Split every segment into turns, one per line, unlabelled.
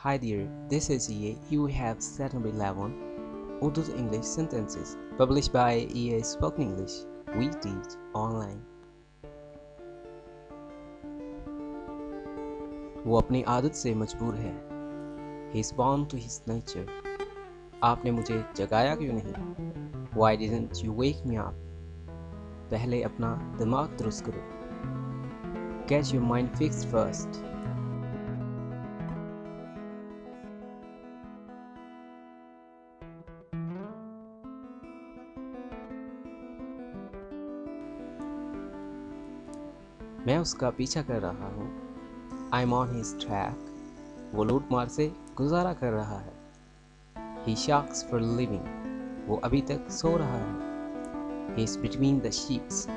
Hi dear, this is EA. You have set number 11, Urdu to English sentences, published by EA Spoken English. We teach online. वो अपनी आदत से मजबूर है. He is bound to his nature. आपने मुझे जगाया क्यों नहीं? Why didn't you wake me up? पहले अपना दिमाग दुरुस्त करो. Get your mind fixed first. मैं उसका पीछा कर रहा हूँ. I'm on his track. वो लूट मार से गुजारा कर रहा है. He sharks for living. वो अभी तक सो रहा है. He's between the sheets.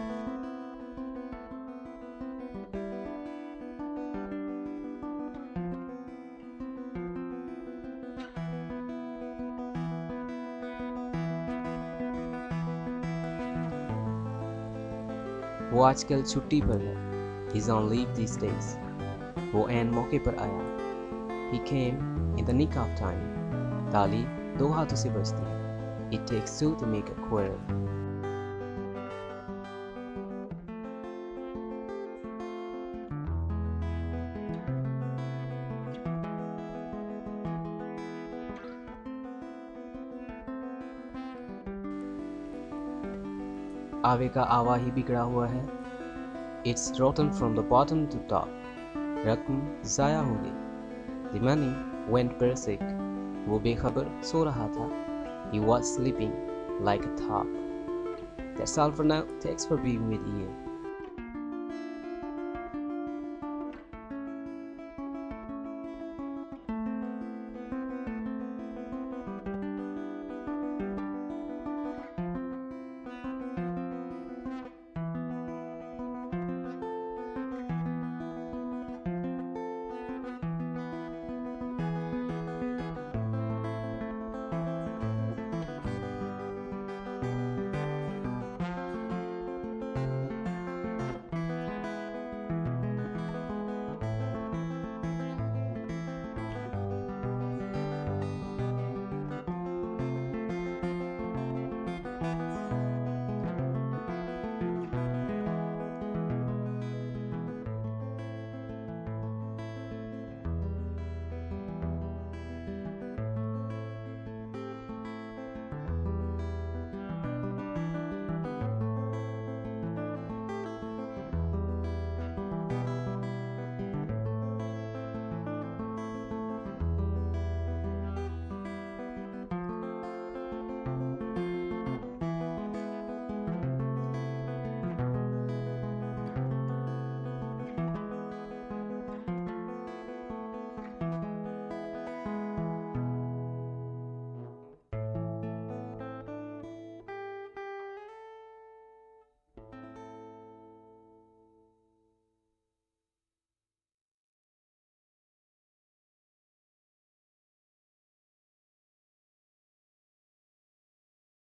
वो आजकल छुट्टी पर है. He's on leave these days. वो ऐन मौके पर आया. He came in the nick of time. ताली दो हाथों से बजती है. It takes two to make a quarrel. आवे का आवा ही बिगड़ा हुआ है. It's rotten from the bottom to top. रकम ज़ाया हो गई. The money went berserk. वो बेखबर सो रहा था. He was sleeping like a top. That's all for now. Thanks for being with me.